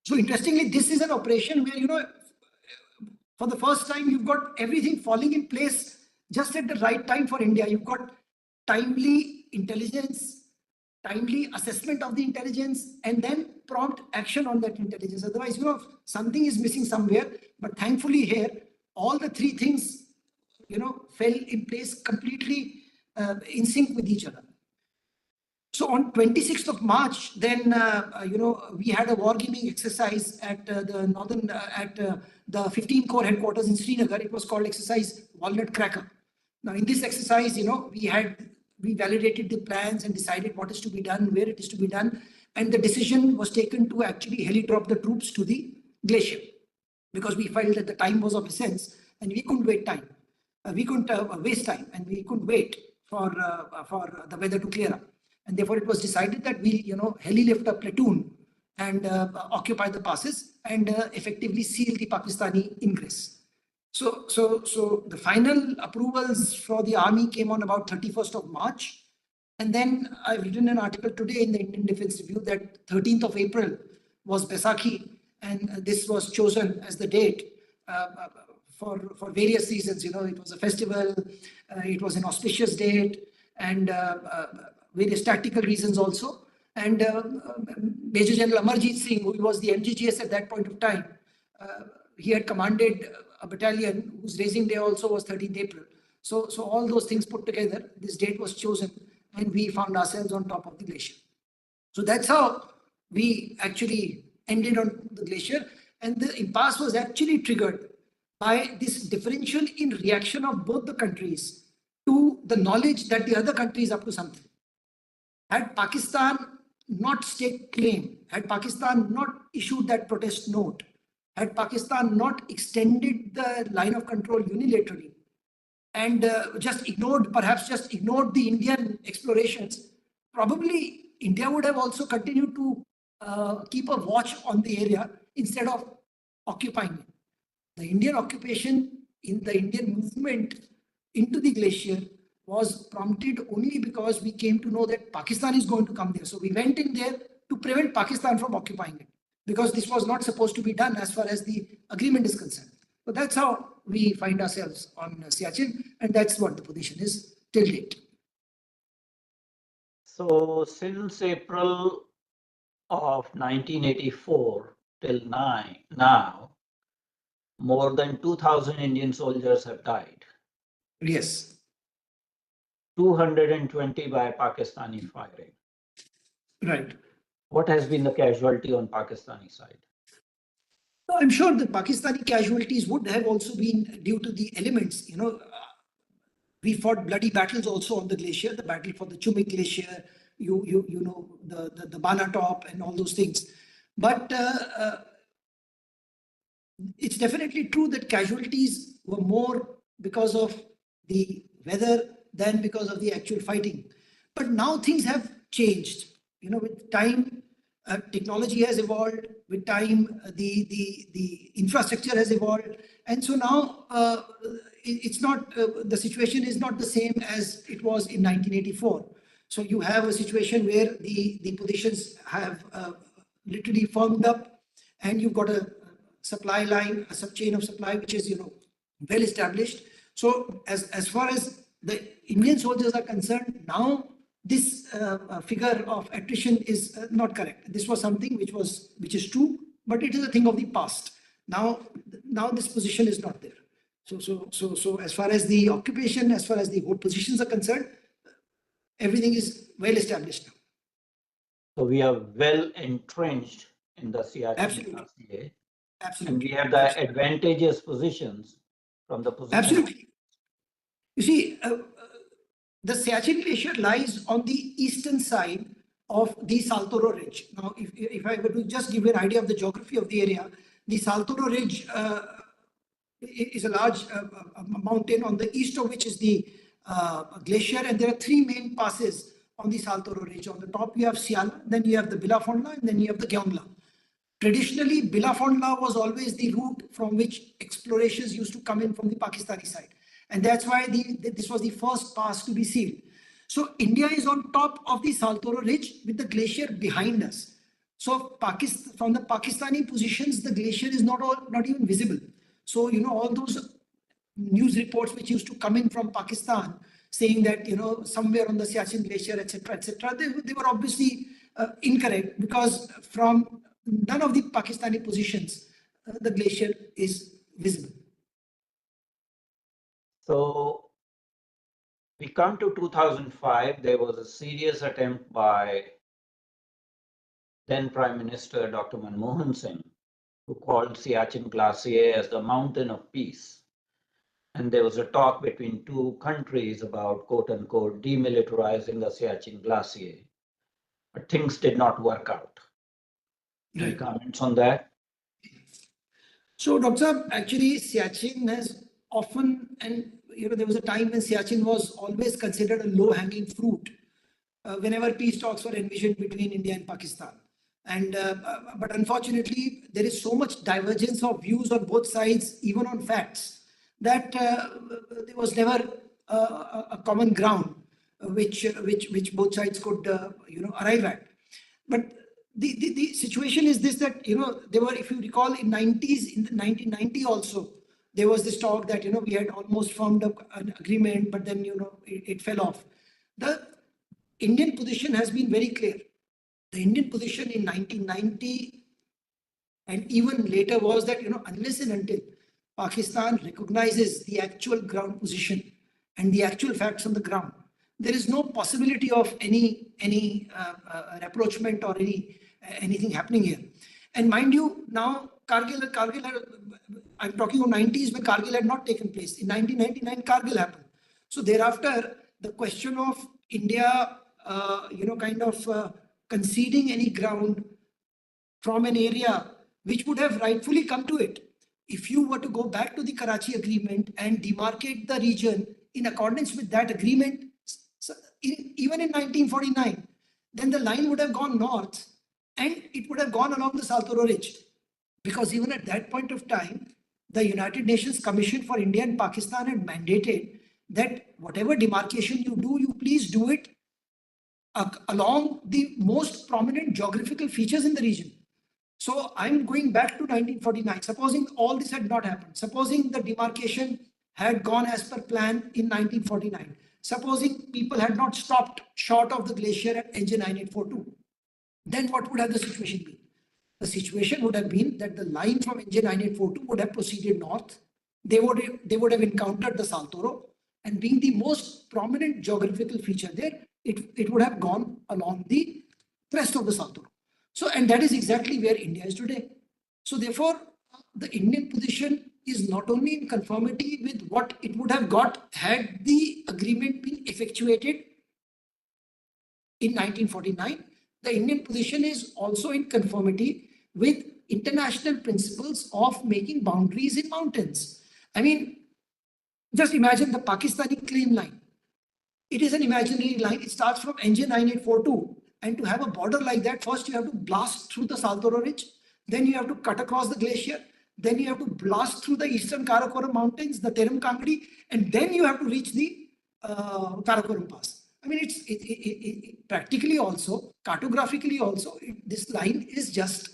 So interestingly, this is an operation where, for the first time, you've got everything falling in place just at the right time for India. You've got timely intelligence, timely assessment of the intelligence, and then prompt action on that intelligence. Otherwise, something is missing somewhere. But thankfully here, all the three things, fell in place completely in sync with each other. So on 26th of March, then, we had a wargaming exercise at the 15 Corps headquarters in Srinagar. It was called Exercise Walnut Cracker. Now, in this exercise, we validated the plans and decided what is to be done, where it is to be done. And the decision was taken to actually heli-drop the troops to the glacier, because we felt that the time was of essence and we couldn't wait time. We couldn't waste time, and we couldn't wait for the weather to clear up. And therefore, it was decided that we, heli-lift a platoon and occupy the passes and effectively seal the Pakistani ingress. So the final approvals for the army came on about 31st of March. And then I've written an article today in the Indian Defense Review that 13th of April was Baisakhi, and this was chosen as the date for various reasons. It was a festival, it was an auspicious date, and various tactical reasons also. And Major General Amarjit Singh, who was the MGGS at that point of time, he had commanded a battalion whose raising day also was 13th April. So all those things put together, this date was chosen, and we found ourselves on top of the glacier. So that's how we actually ended on the glacier. And the impasse was actually triggered by this differential in reaction of both the countries to the knowledge that the other country is up to something. Had Pakistan not staked claim, had Pakistan not issued that protest note, had Pakistan not extended the line of control unilaterally and perhaps just ignored the Indian explorations, probably India would have also continued to keep a watch on the area instead of occupying it. The Indian occupation in the Indian movement into the glacier was prompted only because we came to know that Pakistan is going to come there. So we went in there to prevent Pakistan from occupying it, because this was not supposed to be done as far as the agreement is concerned. So that's how we find ourselves on Siachen, and that's what the position is till date. So since April of 1984 till now, more than 2,000 Indian soldiers have died. Yes. 220 by Pakistani firing. Right. What has been the casualty on Pakistani side? I'm sure the Pakistani casualties would have also been due to the elements, We fought bloody battles also on the glacier, the battle for the Chumik Glacier, you know, the Bana Top and all those things. But it's definitely true that casualties were more because of the weather than because of the actual fighting. But now things have changed. You know, with time, technology has evolved. With time, the infrastructure has evolved, and so now it's not the situation is not the same as it was in 1984. So you have a situation where the positions have literally firmed up, and you've got a supply line, a sub chain of supply, which is, you know, well established. So as far as the Indian soldiers are concerned, now this figure of attrition is not correct. This was something which is true, but it is a thing of the past. Now this position is not there. So as far as the occupation, as far as the whole positions are concerned, everything is well established now. So we are well entrenched in the Siachen Glacier. Absolutely. And we have the advantageous positions from the position. Absolutely. You see, the Siachen Glacier lies on the eastern side of the Saltoro Ridge. Now, if I were to just give you an idea of the geography of the area, the Saltoro Ridge is a large mountain, on the east of which is the glacier, and there are three main passes on the Saltoro Ridge. On the top you have Siala, then you have the Bilafondla, and then you have the Gyeongla. Traditionally, Bilafondla was always the route from which explorations used to come in from the Pakistani side. And that's why this was the first pass to be sealed. So India is on top of the Saltoro Ridge with the glacier behind us. So from the Pakistani positions, the glacier is not even visible. So, you know, all those news reports which used to come in from Pakistan saying that, you know, somewhere on the Siachen Glacier, etc., they were obviously incorrect, because from none of the Pakistani positions, the glacier is visible. So we come to 2005, there was a serious attempt by then Prime Minister Dr. Manmohan Singh, who called Siachen Glacier as the mountain of peace. And there was a talk between two countries about, quote unquote, demilitarizing the Siachen Glacier. But things did not work out. Any comments on that? So, Dr. Actually, Siachen has often, and you know, there was a time when Siachen was always considered a low-hanging fruit whenever peace talks were envisioned between India and Pakistan. And but unfortunately, there is so much divergence of views on both sides, even on facts, that there was never a common ground which both sides could you know, arrive at. But the situation is this, that, you know, there were, if you recall, in the 1990 also, there was this talk that, you know, we had almost formed up an agreement, but then, you know, it fell off. The Indian position has been very clear. The Indian position in 1990 and even later was that, you know, unless and until Pakistan recognizes the actual ground position and the actual facts on the ground, there is no possibility of any rapprochement or anything happening here. And mind you, now Kargil, I'm talking of 90s when Kargil had not taken place. In 1999, Kargil happened. So thereafter, the question of India, you know, kind of conceding any ground from an area which would have rightfully come to it, if you were to go back to the Karachi agreement and demarcate the region in accordance with that agreement, even in 1949, then the line would have gone north and it would have gone along the Saltoro Ridge. Because even at that point of time, the United Nations Commission for India and Pakistan had mandated that whatever demarcation you do, you please do it along the most prominent geographical features in the region. So I'm going back to 1949. Supposing all this had not happened, supposing the demarcation had gone as per plan in 1949, supposing people had not stopped short of the glacier at NJ 9842, then what would have the situation been? The situation would have been that the line from NJ 9842 would have proceeded north. They would have encountered the Saltoro, and being the most prominent geographical feature there, it would have gone along the crest of the Saltoro. So, and that is exactly where India is today. So therefore, the Indian position is is not only in conformity with what it would have got had the agreement been effectuated in 1949, the Indian position is also in conformity with international principles of making boundaries in mountains. I mean, just imagine the Pakistani claim line. It is an imaginary line. It starts from NJ 9842. And to have a border like that, first you have to blast through the Saltoro Ridge. Then you have to cut across the glacier. Then you have to blast through the eastern Karakoram mountains, the Terum Kangdi. And then you have to reach the Karakoram Pass. I mean, it practically also, cartographically also, this line is just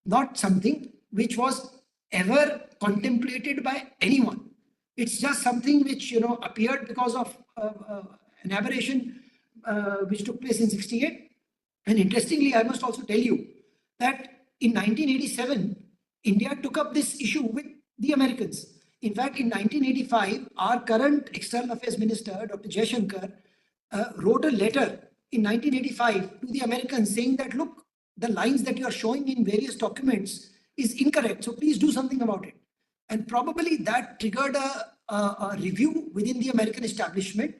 not something which was ever contemplated by anyone. It's just something which, appeared because of an aberration which took place in 68. And interestingly, I must also tell you that in 1987, India took up this issue with the Americans. In fact, in 1985, our current External Affairs Minister, Dr. Jaishankar, wrote a letter in 1985 to the Americans saying that, look, the lines that you are showing in various documents is incorrect. So please do something about it. And probably that triggered a review within the American establishment.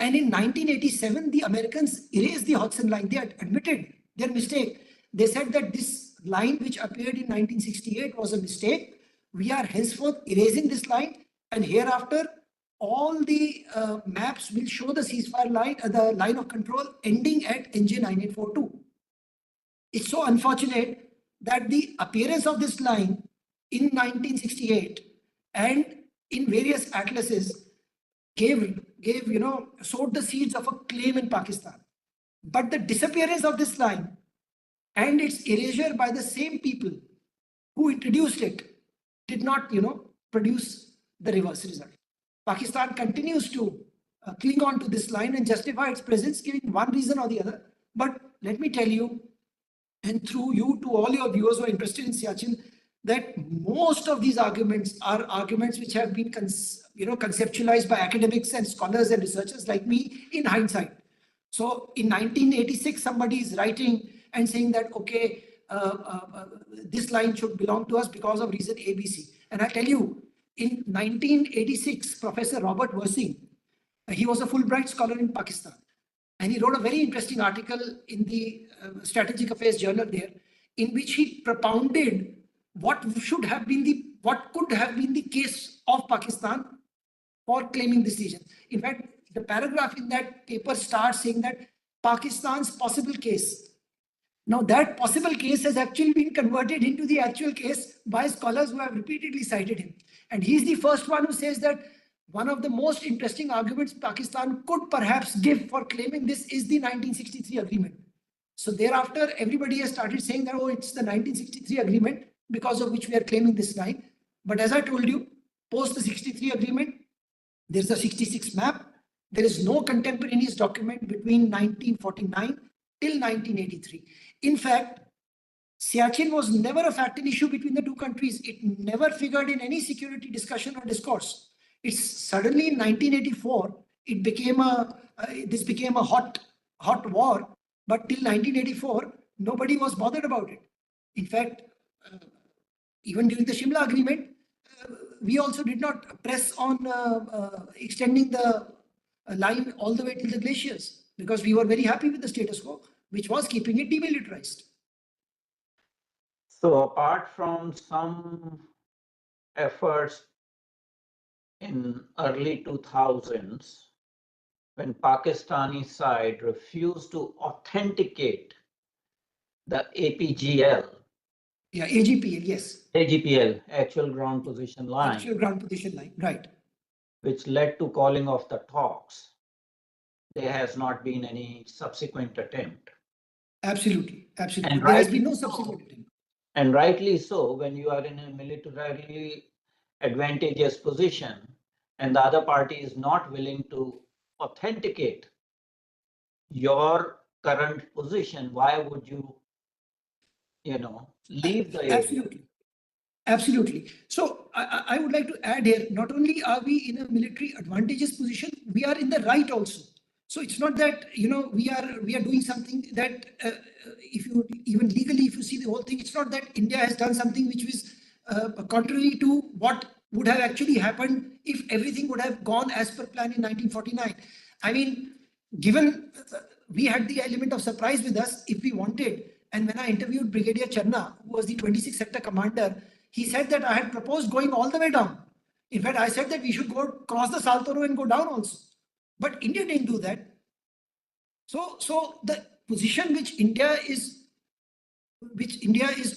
And in 1987, the Americans erased the Hodgson line. They had admitted their mistake. They said that this line which appeared in 1968 was a mistake. We are henceforth erasing this line. And hereafter, all the maps will show the ceasefire line, the line of control ending at NJ 9842. It's so unfortunate that the appearance of this line in 1968 and in various atlases sowed the seeds of a claim in Pakistan. But the disappearance of this line and its erasure by the same people who introduced it did not, produce the reverse result. Pakistan continues to cling on to this line and justify its presence, giving one reason or the other. But let me tell you, and through you to all your viewers who are interested in Siachen, that most of these arguments are arguments which have been conceptualized by academics and scholars and researchers like me in hindsight. So in 1986, somebody is writing and saying that, okay, this line should belong to us because of reason ABC. And I tell you, in 1986, Professor Robert Versing, he was a Fulbright scholar in Pakistan. And he wrote a very interesting article in the Strategic Affairs Journal there, in which he propounded what could have been the case of Pakistan for claiming this region. In fact, the paragraph in that paper starts saying that Pakistan's possible case. Now that possible case has actually been converted into the actual case by scholars who have repeatedly cited him. And he's the first one who says that one of the most interesting arguments Pakistan could perhaps give for claiming this is the 1963 agreement. So thereafter, everybody has started saying that, oh, it's the 1963 agreement because of which we are claiming this line. But as I told you, post the 63 agreement, there's a 66 map. There is no contemporaneous document between 1949 till 1983. In fact, Siachen was never a fact and issue between the two countries. It never figured in any security discussion or discourse. It's suddenly in 1984, it became this became a hot war. But till 1984, nobody was bothered about it. In fact, even during the Shimla agreement, we also did not press on extending the line all the way till the glaciers because we were very happy with the status quo, which was keeping it demilitarized. So apart from some efforts in early 2000s, when Pakistani side refused to authenticate the APGL. Yeah, AGPL, yes. AGPL, actual ground position line. Actual ground position line, right. Which led to calling off the talks. There has not been any subsequent attempt. Absolutely, absolutely. And there has been no subsequent attempt. And rightly so, when you are in a militarily advantageous position and the other party is not willing to authenticate your current position, why would you, leave the area? Absolutely. Absolutely. So I would like to add here, not only are we in a military advantageous position, we are in the right also. So it's not that, we are doing something that if you even legally, if you see the whole thing, it's not that India has done something which was contrary to what would have actually happened if everything would have gone as per plan in 1949. I mean, given we had the element of surprise with us if we wanted. And when I interviewed Brigadier Channa, who was the 26th sector commander, he said that I had proposed going all the way down. In fact, I said that we should go cross the Saltoro and go down also. But India didn't do that. So the position which India is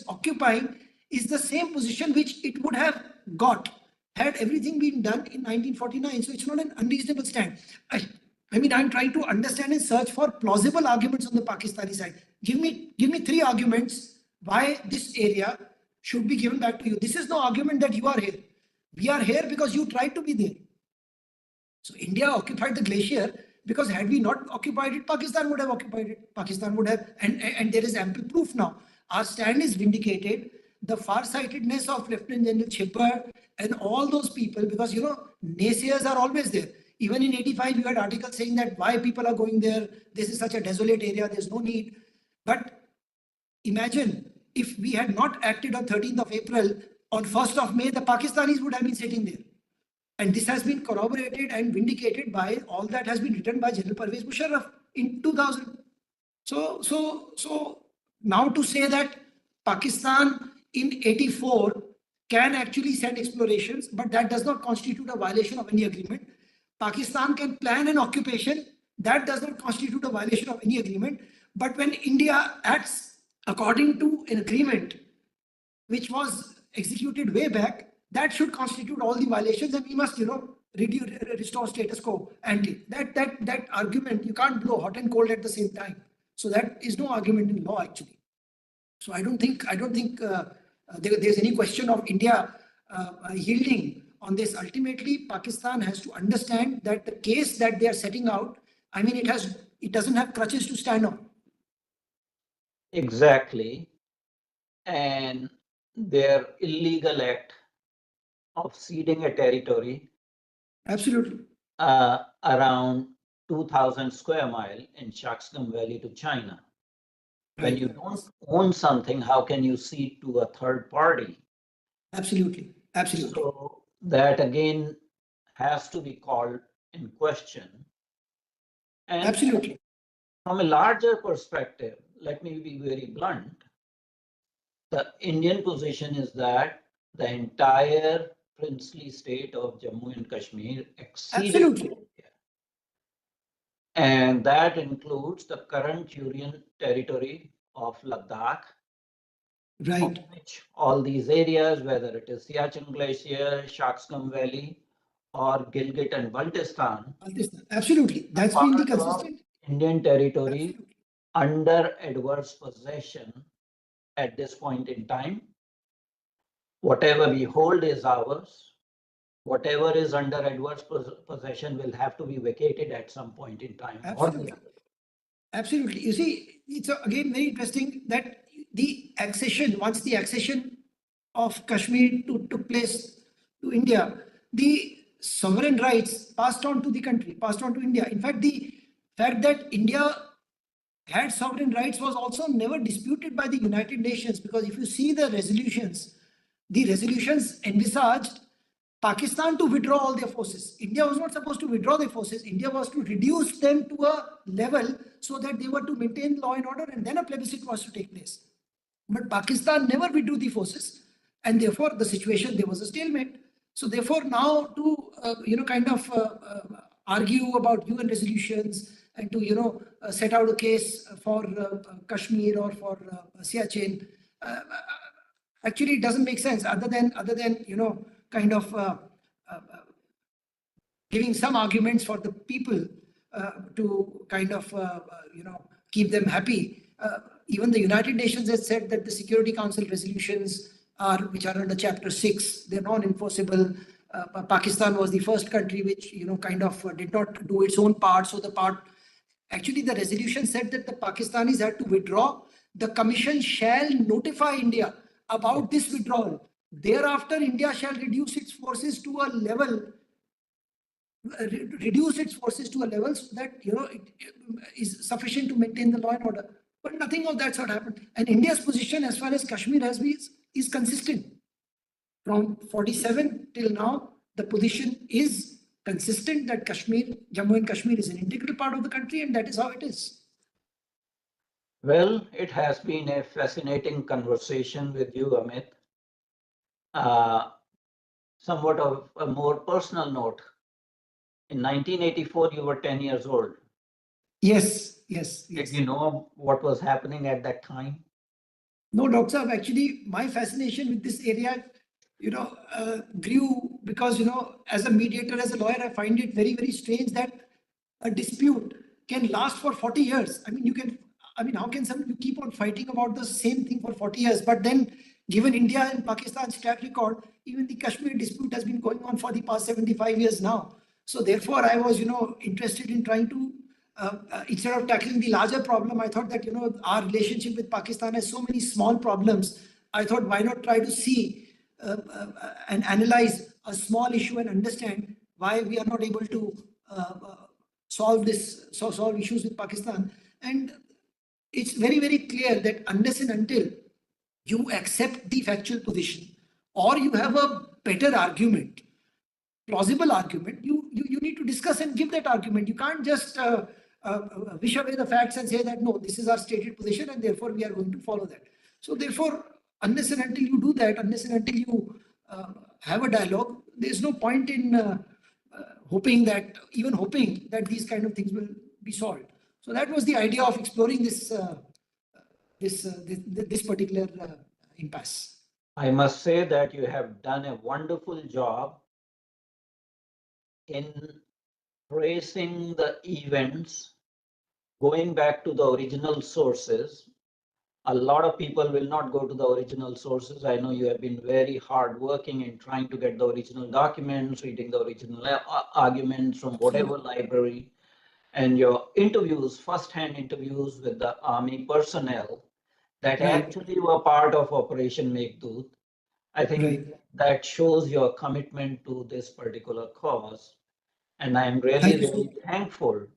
occupying is the same position which it would have got had everything been done in 1949. So it's not an unreasonable stand. I mean, I'm trying to understand and search for plausible arguments on the Pakistani side. Give me 3 arguments why this area should be given back to you. This is no argument that you are here. We are here because you tried to be there. So India occupied the glacier because had we not occupied it, Pakistan would have occupied it. Pakistan would have, and there is ample proof now. Our stand is vindicated. The far-sightedness of Lieutenant General Chipper and all those people, because naysayers are always there. Even in 85, you had articles saying that why people are going there. This is such a desolate area. There's no need. But imagine if we had not acted on 13th of April, on 1st of May, the Pakistanis would have been sitting there. And this has been corroborated and vindicated by all that has been written by General Pervez Musharraf in 2000. So now to say that Pakistan in 84 can actually send explorations, but that does not constitute a violation of any agreement. Pakistan can plan an occupation, that does not constitute a violation of any agreement. But when India acts according to an agreement which was executed way back, that should constitute all the violations, and we must, restore status quo ante. That argument, you can't blow hot and cold at the same time. So that is no argument in law actually. So I don't think there's any question of India yielding on this. Ultimately, Pakistan has to understand that the case that they are setting out, I mean, it doesn't have crutches to stand on. Exactly. And their illegal act of ceding a territory, absolutely, around 2,000 square mile in Siachen Valley to China. When you don't own something, how can you cede to a third party? Absolutely. So that again has to be called in question. And absolutely, from a larger perspective, let me be very blunt. The Indian position is that the entire princely state of Jammu and Kashmir exceeded absolutely, India. And that includes the current Union territory of Ladakh, right, of which all these areas, whether it is Siachen Glacier, Siachen Valley, or Gilgit and Baltistan, absolutely, that's been the consistent Indian territory absolutely. Under adverse possession at this point in time. Whatever we hold is ours. Whatever is under adverse possession will have to be vacated at some point in time. Absolutely. Absolutely. You see, it's again very interesting that the accession, once the accession of Kashmir took place to India, the sovereign rights passed on to the country, passed on to India. In fact, the fact that India had sovereign rights was also never disputed by the United Nations, because if you see the resolutions envisaged Pakistan to withdraw all their forces. India was not supposed to withdraw their forces. India was to reduce them to a level so that they were to maintain law and order, and then a plebiscite was to take place. But Pakistan never withdrew the forces, and therefore the situation, there was a stalemate. So therefore now to argue about UN resolutions and to set out a case for Kashmir or for Siachen, actually it doesn't make sense, other than giving some arguments for the people to keep them happy. Even the United Nations has said that the Security Council resolutions which are under Chapter 6, they're non-enforceable. Pakistan was the first country which did not do its own part. So actually the resolution said that the Pakistanis had to withdraw. The Commission shall notify India about this withdrawal. Thereafter, India shall reduce its forces to a level so that it is sufficient to maintain the law and order. But nothing of that sort happened. And India's position as far as Kashmir is consistent. from 47 till now, the position is consistent that Kashmir, Jammu and Kashmir is an integral part of the country, and that is how it is. Well, it has been a fascinating conversation with you, Amit. Somewhat of a more personal note. In 1984, you were 10 years old. Yes, yes, Did yes. you know what was happening at that time? No, Dr. Saab, actually, my fascination with this area, grew because, as a mediator, as a lawyer, I find it very, very strange that a dispute can last for 40 years. How can you keep on fighting about the same thing for 40 years? But then, given India and Pakistan's track record, even the Kashmir dispute has been going on for the past 75 years now. So therefore, I was, interested in trying to, instead of tackling the larger problem, I thought that, our relationship with Pakistan has so many small problems. I thought, why not try to see and analyze a small issue and understand why we are not able to solve issues with Pakistan. And it's very, very clear that unless and until you accept the factual position or you have a better argument, plausible argument, you need to discuss and give that argument. You can't just wish away the facts and say that, no, this is our stated position and therefore we are going to follow that. So therefore, unless and until you do that, unless and until you have a dialogue, there's no point in hoping that these kind of things will be solved. So that was the idea of exploring this particular impasse. I must say that you have done a wonderful job in tracing the events, going back to the original sources. A lot of people will not go to the original sources. I know you have been very hardworking in trying to get the original documents, reading the original arguments from whatever library, and your interviews, first-hand interviews with the army personnel that actually were part of Operation Meghdoot. I think that shows your commitment to this particular cause. And I am really, really thankful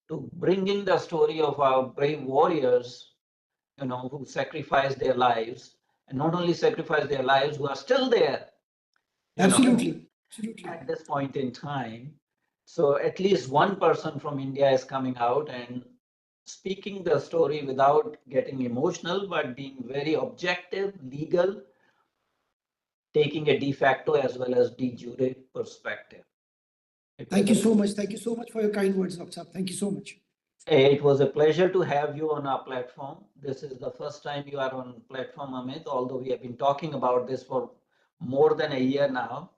to bringing the story of our brave warriors, who sacrificed their lives, and not only sacrificed their lives, who are still there. Absolutely. At this point in time. So at least one person from India is coming out and speaking the story without getting emotional, but being very objective, legal, taking a de facto as well as de jure perspective. Thank you so much. Thank you so much for your kind words, Dr. Saab. Thank you so much. It was a pleasure to have you on our platform. This is the first time you are on platform, Amit, although we have been talking about this for more than a year now.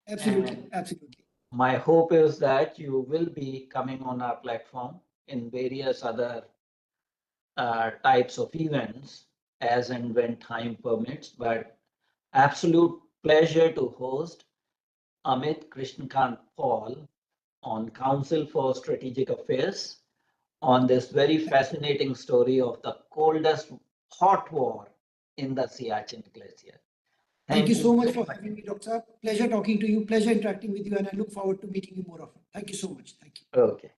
Absolutely, absolutely. My hope is that you will be coming on our platform in various other types of events as and when time permits, but absolute pleasure to host Amit K Paul on Council for Strategic Affairs on this very fascinating story of the coldest hot war in the Siachen Glacier. Thank you so much for having me, Dr. Saab. Pleasure talking to you, pleasure interacting with you, and I look forward to meeting you more often. Thank you so much. Thank you. Okay.